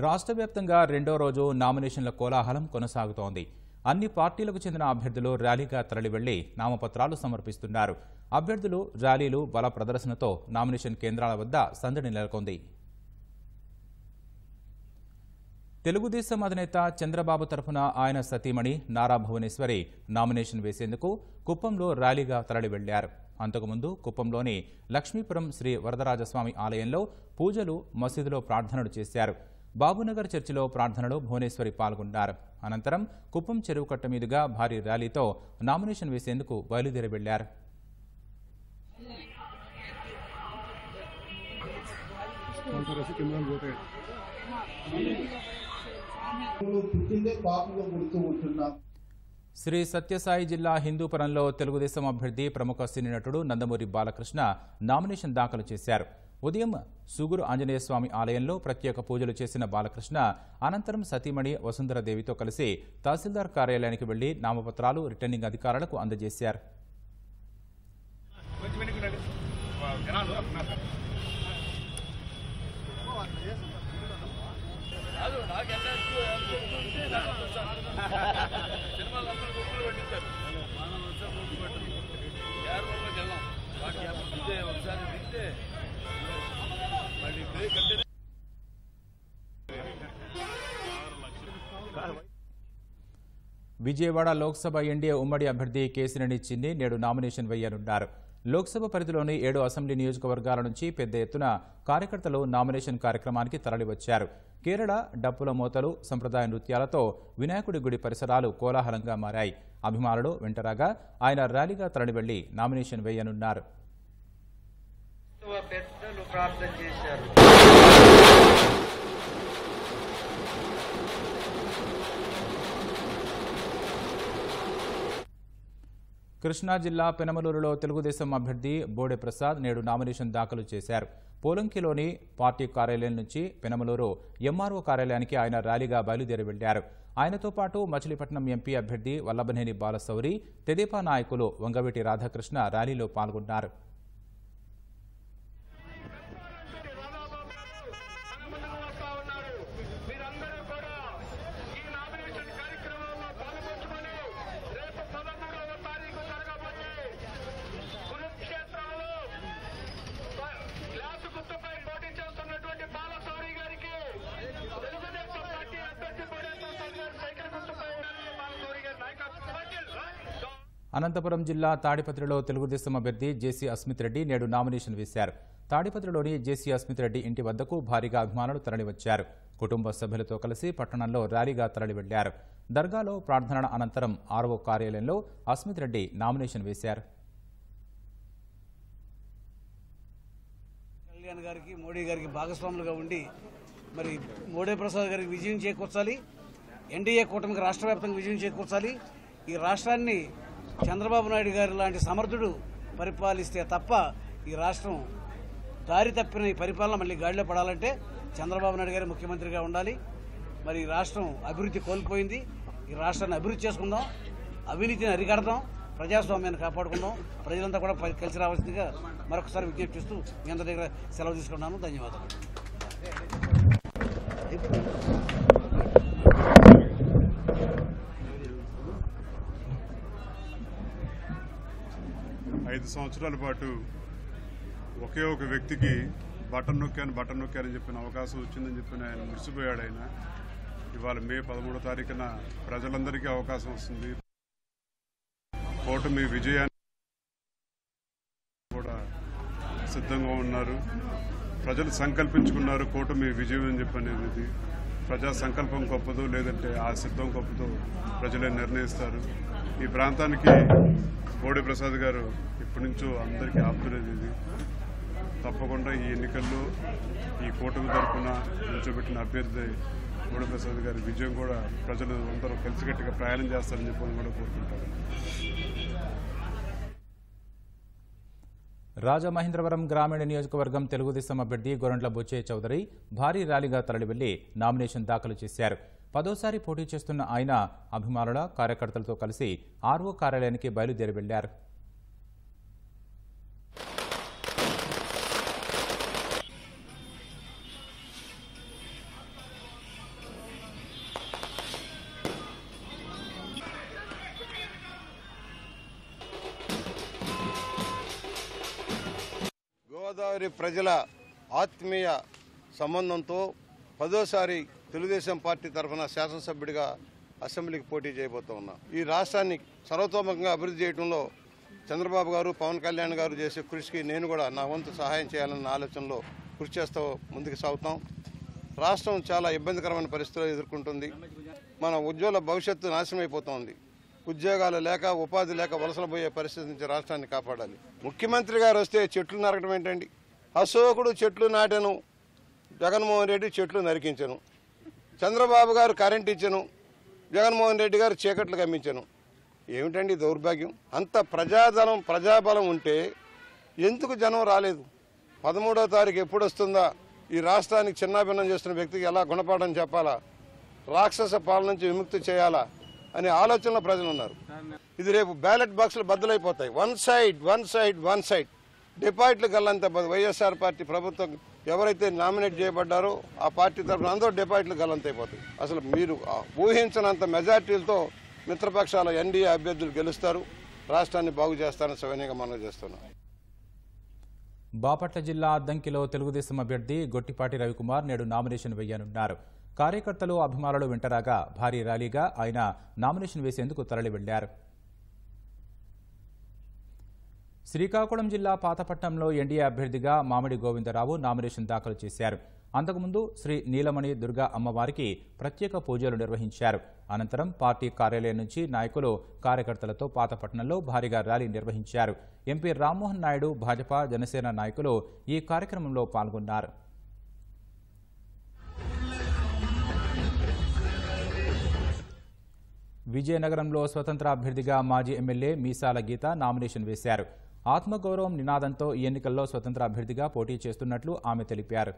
రాష్ట్ర వ్యాప్తంగా రెండో రోజు నామినేషన్ల కోలాహలం కొనసాగుతోంది. అన్ని పార్టీలకు చెందిన అభ్యర్థులు ర్యాలీగా తరలివెళ్లి నామపత్రాలు సమర్పిస్తున్నారు. అభ్యర్థులు ర్యాలీలు బల ప్రదర్శనతో నామినేషన్ కేంద్రాల వద్ద సందడి నెలకొంది. తెలుగుదేశం అధినేత చంద్రబాబు తరఫున ఆయన సతీమణి నారా భువనేశ్వరి నామినేషన్ వేసేందుకు కుప్పంలో ర్యాలీగా తరలివెళ్లారు. అంతకుముందు కుప్పంలోని లక్ష్మీపురం శ్రీ వరదరాజస్వామి ఆలయంలో పూజలు, మసీదులో ప్రార్థనలు చేశారు. బాబునగర్ చర్చిలో ప్రార్థనలో భువనేశ్వరి పాల్గొన్నారు. అనంతరం కుప్పం చెరువు కట్ట మీదుగా భారీ ర్యాలీతో నామినేషన్ వేసేందుకు బయలుదేరి వెళ్లారు. శ్రీ సత్యసాయి జిల్లా హిందూపురంలో తెలుగుదేశం అభ్యర్థి ప్రముఖ సినీ నటుడు నందమూరి బాలకృష్ణ నామినేషన్ దాఖలు చేశారు. ఉదయం సుగురు ఆంజనేయ స్వామి ఆలయంలో ప్రత్యేక పూజలు చేసిన బాలకృష్ణ అనంతరం సతీమణి వసుంధరదేవితో కలిసి తహసీల్దార్ కార్యాలయానికి వెళ్లి నామపత్రాలు రిటర్నింగ్ అధికారులకు అందజేశారు. విజయవాడ లోక్సభ ఎన్డీఏ ఉమ్మడి అభ్యర్థి కేశినేని చిన్ని నేడు నామినేషన్ వేయనున్నారు. లోక్సభ పరిధిలోని 7 అసెంబ్లీ నియోజకవర్గాల నుంచి పెద్ద ఎత్తున కార్యకర్తలు నామినేషన్ కార్యక్రమానికి తరలివచ్చారు. కేరళ డప్పుల మోతలు, సంప్రదాయ నృత్యాలతో వినాయకుడి గుడి పరిసరాలు కోలాహలంగా మారాయి. అభిమానులు వెంటరాగా ఆయన ర్యాలీగా తరలివెళ్లి నామినేషన్ వేయనున్నారు. కృష్ణా జిల్లా పెనమలూరులో తెలుగుదేశం అభ్యర్థి బోడే ప్రసాద్ నేడు నామినేషన్ దాఖలు చేశారు. పోలంకిలోని పార్టీ కార్యాలయం నుంచి పెనమలూరు ఎంఆర్ఓ కార్యాలయానికి ఆయన ర్యాలీగా బయలుదేరి వెళ్లారు. ఆయనతో పాటు మచిలీపట్నం ఎంపీ అభ్యర్థి వల్లభనేని బాలశౌరి, తెదేపా నాయకులు వంగవీటి రాధాకృష్ణ ర్యాలీలో పాల్గొన్నారు. అనంతపురం జిల్లా తాడిపత్రిలో తెలుగుదేశం అభ్యర్థి జేసీ అస్మిత్ రెడ్డి నేడు నామినేషన్ వేశారు. తాడిపత్రిలోని జేసీ అస్మిత్ రెడ్డి ఇంటి వద్దకు భారీగా అభిమానులు తరలివచ్చారు. కుటుంబ సభ్యులతో కలిసి పట్టణంలో ర్యాలీగా తరలివెళ్లారు. దర్గాలో ప్రార్థనల అనంతరం ఆర్ఓ కార్యాలయంలో అస్మిత్ రెడ్డి నామినేషన్ వేశారు. కళ్యాణ్ గారికి, మోడీ గారికి భాగస్వాములుగా ఉండి మరి మోడీ ప్రసాద్ గారికి విజయం చేకూర్చాలి. ఎన్డీఏ కూటమికి రాష్ట్ర వ్యాప్తంగా విజయం చేకూర్చాలి. ఈ రాష్ట్రాన్ని చంద్రబాబు నాయుడు గారి లాంటి సమర్థుడు పరిపాలిస్తే తప్ప ఈ రాష్ట్రం దారి తప్పిన ఈ పరిపాలన మళ్ళీ గాడిలో పడాలంటే చంద్రబాబు నాయుడు గారి ముఖ్యమంత్రిగా ఉండాలి. మరి ఈ రాష్ట్రం అభివృద్ధి కోల్పోయింది. ఈ రాష్ట్రాన్ని అభివృద్ధి చేసుకుందాం, అవినీతిని అరికడదాం, ప్రజాస్వామ్యాన్ని కాపాడుకుందాం. ప్రజలంతా కూడా కలిసి రావాల్సిందిగా మరొకసారి విజ్ఞప్తి చేస్తూ మీ అందరి దగ్గర సెలవు తీసుకున్నాను. ధన్యవాదాలు. 5 సంవత్సరాల పాటు ఒకే ఒక వ్యక్తికి బటన్ నొక్కారని చెప్పిన అవకాశం వచ్చిందని చెప్పిన ఆయన మురిసిపోయాడు. ఆయన ఇవాళ మే 13వ తారీఖున ప్రజలందరికీ అవకాశం వస్తుంది. కూటమి విజయాన్ని కూడా సిద్ధంగా ఉన్నారు. ప్రజలు సంకల్పించుకున్నారు కూటమి విజయం అని చెప్పనేది. ప్రజా సంకల్పం గొప్పదో లేదంటే ఆ సిద్ధం గొప్పదో ప్రజలే నిర్ణయిస్తారు. ఈ ప్రాంతానికి బోడే ప్రసాద్ గారు ఇప్పటి నుంచో అందరికీ ఆప్తులేదు. ఇది తప్పకుండా ఈ ఎన్నికల్లో ఈ కూటమి తరఫున నిల్చోబెట్టిన అభ్యర్థి బోడే ప్రసాద్ గారి విజయం కూడా ప్రజలు అందరూ కలిసికట్టుగా ప్రయాణం చేస్తారని చెప్పని కూడా కోరుకుంటారు. రాజమహేంద్రవరం గ్రామీణ నియోజకవర్గం తెలుగుదేశం అభ్యర్థి గోరంట్ల బుచ్చయ్య చౌదరి భారీ ర్యాలీగా తరలివెళ్లి నామినేషన్ దాఖలు చేశారు. 10వ పోటీ చేస్తున్న ఆయన అభిమానుల, కార్యకర్తలతో కలిసి ఆర్ఓ కార్యాలయానికి బయలుదేరి వెళ్లారు. గోదావరి ప్రజల ఆత్మీయ సంబంధంతో 10వసారి తెలుగుదేశం పార్టీ తరఫున శాసనసభ్యుడిగా అసెంబ్లీకి పోటీ చేయబోతూ ఉన్నా. ఈ రాష్ట్రాన్ని సర్వతోముఖంగా అభివృద్ధి చేయడంలో చంద్రబాబు గారు, పవన్ కళ్యాణ్ గారు చేసే కృషికి నేను కూడా నా వంతు సహాయం చేయాలన్న ఆలోచనలో కృషి చేస్తూ ముందుకు సాగుతాం. రాష్ట్రం చాలా ఇబ్బందికరమైన పరిస్థితులు ఎదుర్కొంటుంది. మన ఉజ్వల భవిష్యత్తు నాశనం అయిపోతుంది. ఉద్యోగాలు లేక, ఉపాధి లేక వలసలు పోయే పరిస్థితి నుంచి రాష్ట్రాన్ని కాపాడాలి. ముఖ్యమంత్రి గారు వస్తే చెట్లు నరకడం ఏంటండి? అశోకుడు చెట్లు నాటెను, జగన్మోహన్ రెడ్డి చెట్లు నరికించను. చంద్రబాబు గారు కరెంట్ ఇచ్చను, జగన్మోహన్ రెడ్డి గారు చీకట్లు గమ్మించను. ఏమిటండి దౌర్భాగ్యం? అంత ప్రజాబలం ఉంటే ఎందుకు జనం రాలేదు? 13వ తారీఖు ఎప్పుడు వస్తుందా? ఈ రాష్ట్రానికి చిన్నాభిన్నం చేస్తున్న వ్యక్తికి ఎలా గుణపాఠం చెప్పాలా, రాక్షస పాలన నుంచి విముక్తి చేయాలా అనే ఆలోచనలో ప్రజలు ఉన్నారు. ఇది రేపు బ్యాలెట్ బాక్సులు బద్దలైపోతాయి. వన్ సైడ్ డిపాజిట్లు గల్లంత. వైఎస్ఆర్ పార్టీ ప్రభుత్వం ఎవరైతే నామినేట్ చేయబడ్డారో ఆ పార్టీ తరఫున అందరూ డిపాజిట్లు గల్లంతైపోతాయి. అసలు మీరు ఊహించినంత మెజార్టీలతో మిత్రపక్షాల ఎన్డీఏ అభ్యర్థులు గెలుస్తారు, రాష్ట్రాన్ని బాగు చేస్తారని సవినయంగా మనం చేస్తున్నాం. బాపట్ల జిల్లా అద్దంకిలో తెలుగుదేశం అభ్యర్థి గొట్టిపాటి రవికుమార్ నేడు నామినేషన్ వేయనున్నారు. కార్యకర్తలు, అభిమానులు వెంటరాగా భారీ ర్యాలీగా ఆయన నామినేషన్ వేసేందుకు తరలి వెళ్లారు. శ్రీకాకుళం జిల్లా పాతపట్నంలో ఎన్డీఏ అభ్యర్థిగా మామిడి గోవిందరావు నామినేషన్ దాఖలు చేశారు. అంతకుముందు శ్రీ నీలమణి దుర్గా అమ్మవారికి ప్రత్యేక పూజలు నిర్వహించారు. అనంతరం పార్టీ కార్యాలయం నుంచి నాయకులు, కార్యకర్తలతో పాతపట్నంలో భారీగా ర్యాలీ నిర్వహించారు. ఎంపీ రామ్మోహన్ నాయుడు, భాజపా, జనసేన నాయకులు ఈ కార్యక్రమంలో పాల్గొన్నారు. విజయనగరంలో స్వతంత్ర అభ్యర్థిగా మాజీ ఎమ్మెల్యే మీసాల గీత నామినేషన్ వేశారు. ఆత్మగౌరవం నినాదంతో ఈ ఎన్నికల్లో స్వతంత్ర అభ్యర్థిగా పోటీ చేస్తున్నట్లు ఆమె తెలిపారు.